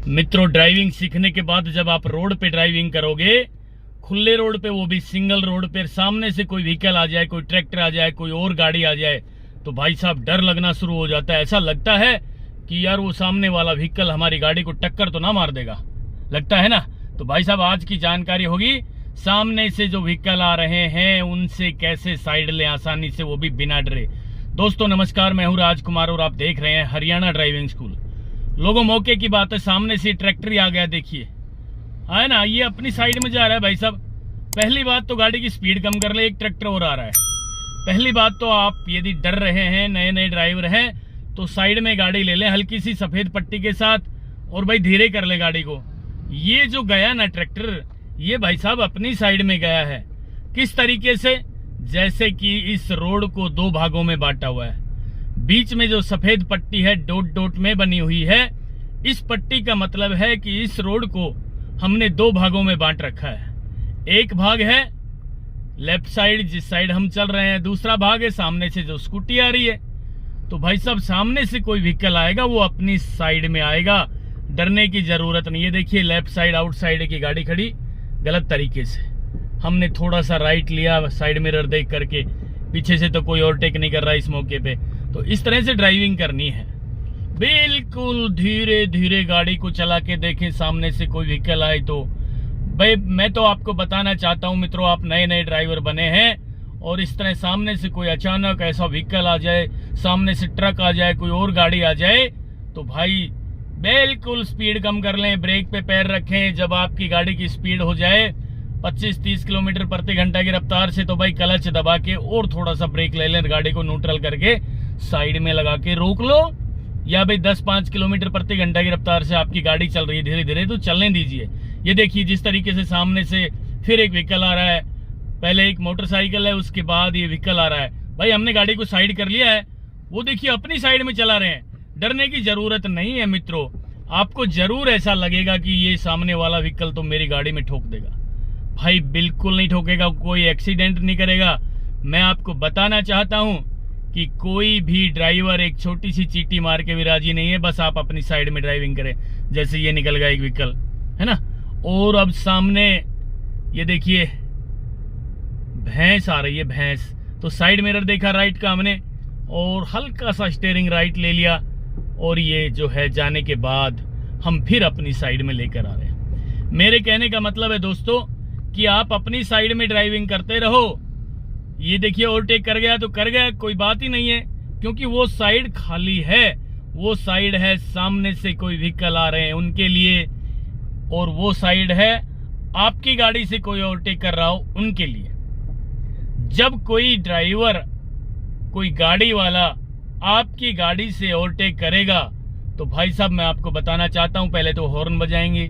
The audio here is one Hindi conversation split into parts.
मित्रों, ड्राइविंग सीखने के बाद जब आप रोड पे ड्राइविंग करोगे, खुले रोड पे, वो भी सिंगल रोड पे, सामने से कोई व्हीकल आ जाए, कोई ट्रैक्टर आ जाए, कोई और गाड़ी आ जाए, तो भाई साहब डर लगना शुरू हो जाता है। ऐसा लगता है कि यार वो सामने वाला व्हीकल हमारी गाड़ी को टक्कर तो ना मार देगा, लगता है ना। तो भाई साहब आज की जानकारी होगी, सामने से जो व्हीकल आ रहे हैं उनसे कैसे साइड लें आसानी से, वो भी बिना डरे। दोस्तों नमस्कार, मैं हूँ राजकुमार और आप देख रहे हैं हरियाणा ड्राइविंग स्कूल। लोगों, मौके की बात है, सामने से ट्रैक्टर ही आ गया, देखिए है ना, ये अपनी साइड में जा रहा है। भाई साहब पहली बात तो गाड़ी की स्पीड कम कर ले, एक ट्रैक्टर और आ रहा है। पहली बात तो आप यदि डर रहे हैं, नए नए ड्राइवर हैं, तो साइड में गाड़ी ले लें हल्की सी सफेद पट्टी के साथ, और भाई धीरे कर ले गाड़ी को। ये जो गया ना ट्रैक्टर, ये भाई साहब अपनी साइड में गया है। किस तरीके से? जैसे कि इस रोड को दो भागों में बांटा हुआ है, बीच में जो सफेद पट्टी है डॉट डॉट में बनी हुई है, इस पट्टी का मतलब है कि इस रोड को हमने दो भागों में बांट रखा है। एक भाग है लेफ्ट साइड, जिस साइड हम चल रहे हैं, दूसरा भाग है सामने से जो स्कूटी आ रही है। तो भाई साहब सामने से कोई व्हीकल आएगा वो अपनी साइड में आएगा, डरने की जरूरत नहीं है। देखिए लेफ्ट साइड आउट साइड की गाड़ी खड़ी गलत तरीके से, हमने थोड़ा सा राइट लिया साइड मिरर देख करके, पीछे से तो कोई ओवरटेक नहीं कर रहा इस मौके पे। तो इस तरह से ड्राइविंग करनी है, बिल्कुल धीरे धीरे गाड़ी को चला के देखें सामने से कोई व्हीकल आए तो। भाई मैं तो आपको बताना चाहता हूं मित्रों, आप नए नए ड्राइवर बने हैं और इस तरह सामने से कोई अचानक ऐसा व्हीकल आ जाए, सामने से ट्रक आ जाए, कोई और गाड़ी आ जाए, तो भाई बिल्कुल स्पीड कम कर लें, ब्रेक पे पैर रखें। जब आपकी गाड़ी की स्पीड हो जाए 25-30 किलोमीटर प्रति घंटा की रफ्तार से, तो भाई क्लच दबा के और थोड़ा सा ब्रेक ले लें, गाड़ी को न्यूट्रल करके साइड में लगा के रोक लो। या भाई 10-5 किलोमीटर प्रति घंटा की रफ्तार से आपकी गाड़ी चल रही है धीरे धीरे, तो चलने दीजिए। ये देखिए जिस तरीके से सामने से फिर एक व्हीकल आ रहा है, पहले एक मोटरसाइकिल है, उसके बाद ये व्हीकल आ रहा है। भाई हमने गाड़ी को साइड कर लिया है, वो देखिए अपनी साइड में चला रहे हैं, डरने की जरूरत नहीं है मित्रों। आपको जरूर ऐसा लगेगा कि ये सामने वाला व्हीकल तो मेरी गाड़ी में ठोक देगा, भाई बिल्कुल नहीं ठोकेगा, कोई एक्सीडेंट नहीं करेगा। मैं आपको बताना चाहता हूं कि कोई भी ड्राइवर एक छोटी सी चींटी मार के भी राजी नहीं है, बस आप अपनी साइड में ड्राइविंग करें। जैसे ये निकल गया एक व्हीकल, है ना, और अब सामने ये देखिए भैंस आ रही है, भैंस। तो साइड मिरर देखा राइट का हमने, और हल्का सा स्टीयरिंग राइट ले लिया, और ये जो है जाने के बाद हम फिर अपनी साइड में लेकर आ रहे हैं। मेरे कहने का मतलब है दोस्तों कि आप अपनी साइड में ड्राइविंग करते रहो। ये देखिए ओवरटेक कर गया तो कर गया, कोई बात ही नहीं है, क्योंकि वो साइड खाली है। वो साइड है सामने से कोई व्हीकल आ रहे हैं उनके लिए, और वो साइड है आपकी गाड़ी से कोई ओवरटेक कर रहा हो उनके लिए। जब कोई ड्राइवर, कोई गाड़ी वाला आपकी गाड़ी से ओवरटेक करेगा, तो भाई साहब मैं आपको बताना चाहता हूं, पहले तो हॉर्न बजाएंगे।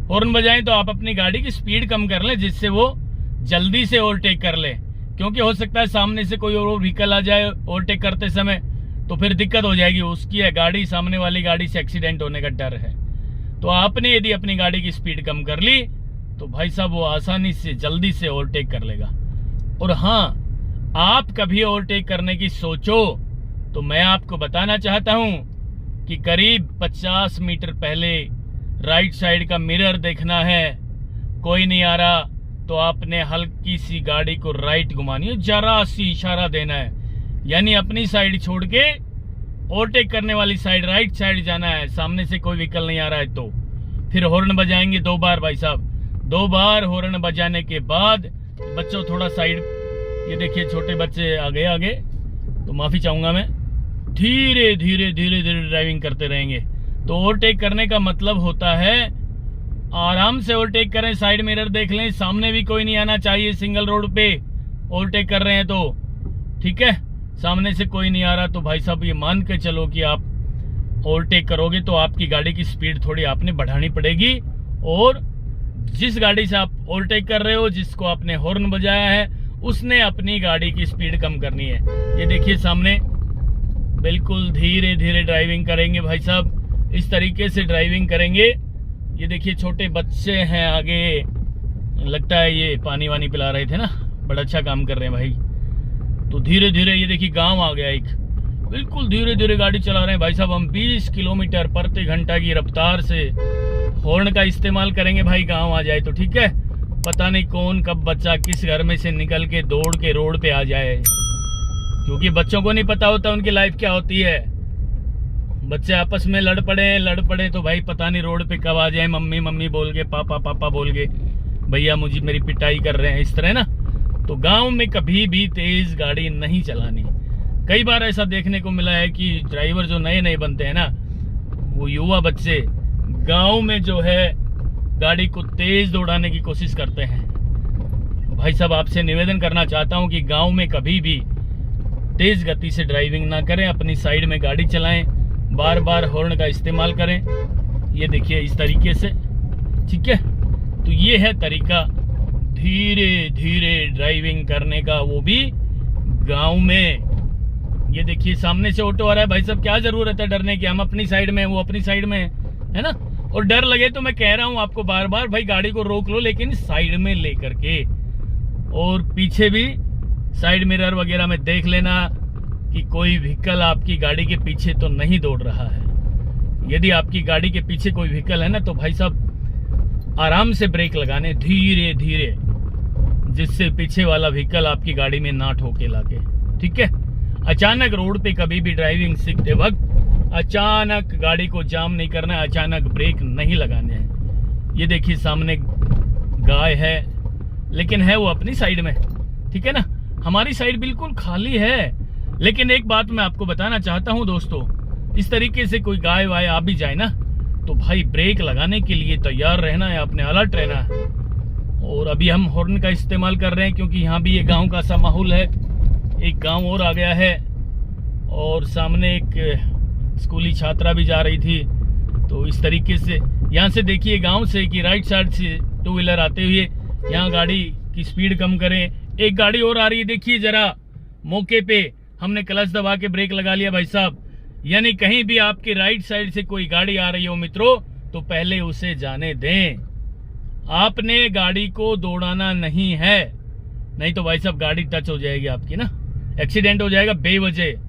हॉर्न बजाएं तो आप अपनी गाड़ी की स्पीड कम कर लें, जिससे वो जल्दी से ओवरटेक कर ले, क्योंकि हो सकता है सामने से कोई और व्हीकल आ जाए ओवरटेक करते समय, तो फिर दिक्कत हो जाएगी, उसकी है गाड़ी, सामने वाली गाड़ी से एक्सीडेंट होने का डर है। तो आपने यदि अपनी गाड़ी की स्पीड कम कर ली, तो भाई साहब वो आसानी से जल्दी से ओवरटेक कर लेगा। और हाँ, आप कभी ओवरटेक करने की सोचो तो मैं आपको बताना चाहता हूं कि करीब 50 मीटर पहले राइट साइड का मिरर देखना है, कोई नहीं आ रहा तो आपने हल्की सी गाड़ी को राइट घुमानी है, जरा सी इशारा देना है, यानी अपनी साइड छोड़ के ओवरटेक करने वाली साइड राइट साइड जाना है। सामने से कोई व्हीकल नहीं आ रहा है तो फिर हॉर्न बजाएंगे 2 बार। भाई साहब 2 बार हॉर्न बजाने के बाद बच्चों थोड़ा साइड, ये देखिए छोटे बच्चे आगे, तो माफी चाहूंगा मैं, धीरे धीरे धीरे धीरे ड्राइविंग करते रहेंगे। तो ओवरटेक करने का मतलब होता है आराम से ओवरटेक करें, साइड मिरर देख लें, सामने भी कोई नहीं आना चाहिए। सिंगल रोड पे ओवरटेक कर रहे हैं तो ठीक है, सामने से कोई नहीं आ रहा तो भाई साहब ये मान के चलो कि आप ओवरटेक करोगे तो आपकी गाड़ी की स्पीड थोड़ी आपने बढ़ानी पड़ेगी, और जिस गाड़ी से आप ओवरटेक कर रहे हो, जिसको आपने हॉर्न बजाया है, उसने अपनी गाड़ी की स्पीड कम करनी है। ये देखिए सामने बिल्कुल धीरे धीरे ड्राइविंग करेंगे भाई साहब, इस तरीके से ड्राइविंग करेंगे। ये देखिए छोटे बच्चे हैं आगे, लगता है ये पानी वानी पिला रहे थे ना, बड़ा अच्छा काम कर रहे हैं भाई। तो धीरे धीरे ये देखिए गांव आ गया एक, बिल्कुल धीरे धीरे गाड़ी चला रहे हैं भाई साहब हम 20 किलोमीटर प्रति घंटा की रफ्तार से हॉर्न का इस्तेमाल करेंगे भाई गांव आ जाए तो, ठीक है। पता नहीं कौन कब बच्चा किस घर में से निकल के दौड़ के रोड पे आ जाए, क्योंकि बच्चों को नहीं पता होता उनकी लाइफ क्या होती है। बच्चे आपस में लड़ पड़े तो भाई पता नहीं रोड पे कब आ जाए, मम्मी मम्मी बोल के, पापा पापा बोल के, भैया मुझे मेरी पिटाई कर रहे हैं, इस तरह ना। तो गांव में कभी भी तेज गाड़ी नहीं चलानी। कई बार ऐसा देखने को मिला है कि ड्राइवर जो नए नए बनते हैं ना, वो युवा बच्चे गांव में जो है गाड़ी को तेज दौड़ाने की कोशिश करते हैं। भाई साहब आपसे निवेदन करना चाहता हूं कि गांव में कभी भी तेज गति से ड्राइविंग ना करें, अपनी साइड में गाड़ी चलाएं, बार बार हॉर्न का इस्तेमाल करें। ये देखिए इस तरीके से, ठीक है। तो ये है तरीका धीरे धीरे ड्राइविंग करने का, वो भी गांव में। ये देखिए सामने से ऑटो आ रहा है, भाई साहब क्या जरूरत है डरने की, हम अपनी साइड में, वो अपनी साइड में है ना। और डर लगे तो मैं कह रहा हूं आपको बार बार, भाई गाड़ी को रोक लो, लेकिन साइड में लेकर के। और पीछे भी साइड मिरर वगैरह में देख लेना कि कोई व्हीकल आपकी गाड़ी के पीछे तो नहीं दौड़ रहा है। यदि आपकी गाड़ी के पीछे कोई व्हीकल है ना, तो भाई साहब आराम से ब्रेक लगाने, धीरे धीरे, जिससे पीछे वाला व्हीकल आपकी गाड़ी में ना ठोके लाके, ठीक है। अचानक रोड पे कभी भी ड्राइविंग सीखते वक्त अचानक गाड़ी को जाम नहीं करना है, अचानक ब्रेक नहीं लगाने हैं। ये देखिए सामने गाय है, लेकिन है वो अपनी साइड में, ठीक है ना। हमारी साइड बिल्कुल खाली है। लेकिन एक बात मैं आपको बताना चाहता हूं दोस्तों, इस तरीके से कोई गाय वाय आ भी जाए ना, तो भाई ब्रेक लगाने के लिए तैयार रहना है, अपने अलर्ट रहना है। और अभी हम हॉर्न का इस्तेमाल कर रहे हैं क्योंकि यहाँ भी ये गांव का सा माहौल है। एक गांव और आ गया है और सामने एक स्कूली छात्रा भी जा रही थी। तो इस तरीके से यहाँ से देखिए गांव से कि राइट साइड से टू व्हीलर आते हुए यहाँ गाड़ी की स्पीड कम करें। एक गाड़ी और आ रही है, देखिए जरा, मौके पे हमने क्लच दबा के ब्रेक लगा लिया भाई साहब। यानी कहीं भी आपके राइट साइड से कोई गाड़ी आ रही हो मित्रों, तो पहले उसे जाने दें। आपने गाड़ी को दौड़ाना नहीं है, नहीं तो भाई साहब गाड़ी टच हो जाएगी आपकी ना, एक्सीडेंट हो जाएगा बेवजह।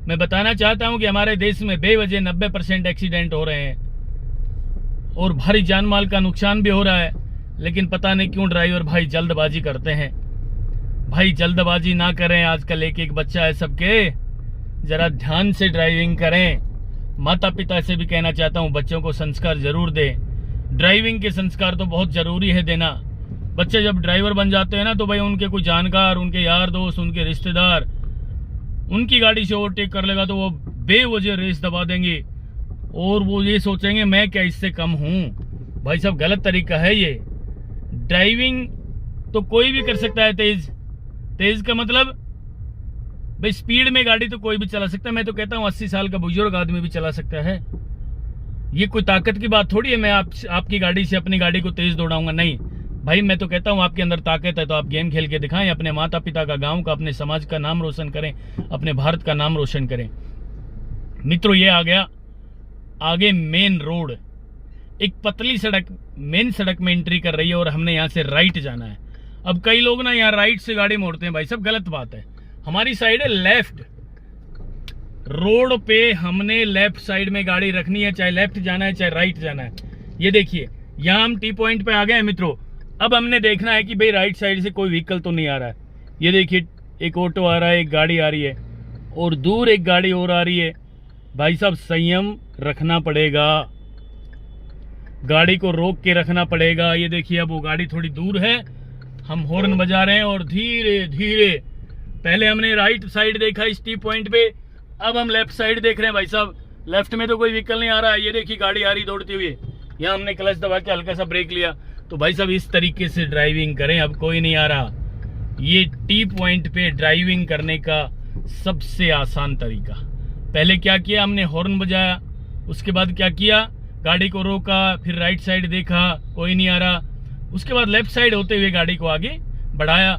मैं बताना चाहता हूं कि हमारे देश में बेवजह 90% एक्सीडेंट हो रहे हैं और भारी जान माल का नुकसान भी हो रहा है। लेकिन पता नहीं क्यों ड्राइवर भाई जल्दबाजी करते हैं। भाई जल्दबाजी ना करें, आजकल एक एक बच्चा है सबके, जरा ध्यान से ड्राइविंग करें। माता पिता से भी कहना चाहता हूं बच्चों को संस्कार जरूर दें। ड्राइविंग के संस्कार तो बहुत जरूरी है देना। बच्चे जब ड्राइवर बन जाते हैं ना, तो भाई उनके कोई जानकार, उनके यार दोस्त, उनके रिश्तेदार उनकी गाड़ी से ओवरटेक कर लेगा तो वो बेवजह रेस दबा देंगे और वो ये सोचेंगे मैं क्या इससे कम हूं। भाई साहब गलत तरीका है ये। ड्राइविंग तो कोई भी कर सकता है, तेज का मतलब भाई स्पीड में गाड़ी तो कोई भी चला सकता है। मैं तो कहता हूं 80 साल का बुजुर्ग आदमी भी चला सकता है। ये कोई ताकत की बात थोड़ी है मैं आपकी गाड़ी से अपनी गाड़ी को तेज दौड़ाऊंगा, नहीं भाई। मैं तो कहता हूं आपके अंदर ताकत है तो आप गेम खेल के दिखाएं, अपने माता पिता का, गांव का, अपने समाज का नाम रोशन करें, अपने भारत का नाम रोशन करें। मित्रों ये आ गया आगे मेन रोड, एक पतली सड़क मेन सड़क में एंट्री कर रही है और हमने यहाँ से राइट जाना है। अब कई लोग ना यहाँ राइट से गाड़ी मोड़ते हैं, भाई सब गलत बात है। हमारी साइड है लेफ्ट, रोड पे हमने लेफ्ट साइड में गाड़ी रखनी है, चाहे लेफ्ट जाना है चाहे राइट जाना है। ये देखिए यहाँ हम टी पॉइंट पे आ गए हैं मित्रों। अब हमने देखना है कि भाई राइट साइड से कोई व्हीकल तो नहीं आ रहा है। ये देखिए एक ऑटो आ रहा है, एक गाड़ी आ रही है और दूर एक गाड़ी और आ रही है। भाई साहब संयम रखना पड़ेगा, गाड़ी को रोक के रखना पड़ेगा। ये देखिए अब वो गाड़ी थोड़ी दूर है, हम हॉर्न बजा रहे हैं और धीरे धीरे, पहले हमने राइट साइड देखा इस टी पॉइंट पे, अब हम लेफ्ट साइड देख रहे हैं। भाई साहब लेफ्ट में तो कोई व्हीकल नहीं आ रहा है। ये देखिए गाड़ी आ रही दौड़ती हुई, यहाँ हमने क्लच दबा के हल्का सा ब्रेक लिया। तो भाई साहब इस तरीके से ड्राइविंग करें। अब कोई नहीं आ रहा। ये टी पॉइंट पे ड्राइविंग करने का सबसे आसान तरीका। पहले क्या किया, हमने हॉर्न बजाया, उसके बाद क्या किया, गाड़ी को रोका, फिर राइट साइड देखा, कोई नहीं आ रहा। उसके बाद लेफ्ट साइड होते हुए गाड़ी को आगे बढ़ाया।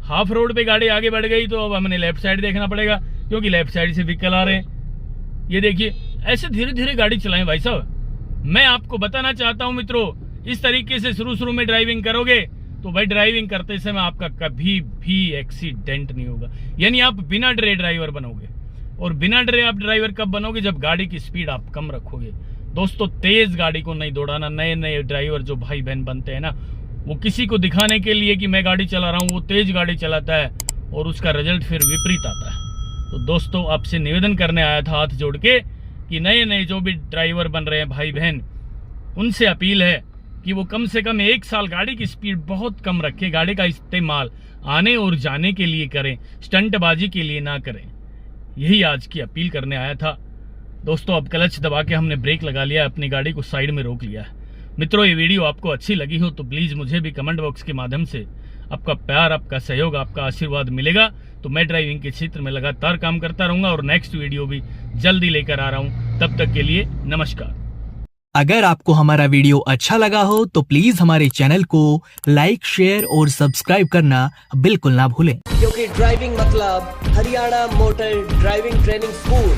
हाफ रोड पे गाड़ी आगे बढ़ गई तो अब हमने लेफ्ट साइड देखना पड़ेगा क्योंकि लेफ्ट साइड से व्हीकल आ रहे हैं। ये देखिए ऐसे धीरे धीरे गाड़ी चलाएं भाई साहब। मैं आपको बताना चाहता हूं मित्रों, इस तरीके से शुरू में ड्राइविंग करोगे तो भाई ड्राइविंग करते समय आपका कभी भी एक्सीडेंट नहीं होगा। यानी आप बिना डरे ड्राइवर बनोगे। और बिना डरे आप ड्राइवर कब बनोगे, जब गाड़ी की स्पीड आप कम रखोगे, दोस्तों तेज गाड़ी को नहीं दौड़ाना। नए नए ड्राइवर जो भाई बहन बनते हैं ना, वो किसी को दिखाने के लिए कि मैं गाड़ी चला रहा हूँ, वो तेज गाड़ी चलाता है और उसका रिजल्ट फिर विपरीत आता है। तो दोस्तों आपसे निवेदन करने आया था हाथ जोड़ के कि नए नए जो भी ड्राइवर बन रहे हैं भाई बहन, उनसे अपील है कि वो कम से कम 1 साल गाड़ी की स्पीड बहुत कम रखें, गाड़ी का इस्तेमाल आने और जाने के लिए करें, स्टंटबाजी के लिए ना करें। यही आज की अपील करने आया था। दोस्तों अब क्लच दबा के हमने ब्रेक लगा लिया, अपनी गाड़ी को साइड में रोक लिया है। मित्रों ये वीडियो आपको अच्छी लगी हो तो प्लीज़ मुझे भी कमेंट बॉक्स के माध्यम से आपका प्यार, आपका सहयोग, आपका आशीर्वाद मिलेगा तो मैं ड्राइविंग के क्षेत्र में लगातार काम करता रहूँगा और नेक्स्ट वीडियो भी जल्दी लेकर आ रहा हूँ। तब तक के लिए नमस्कार। अगर आपको हमारा वीडियो अच्छा लगा हो तो प्लीज हमारे चैनल को लाइक, शेयर और सब्सक्राइब करना बिल्कुल ना भूलें। क्योंकि ड्राइविंग मतलब Haryana motor driving training school.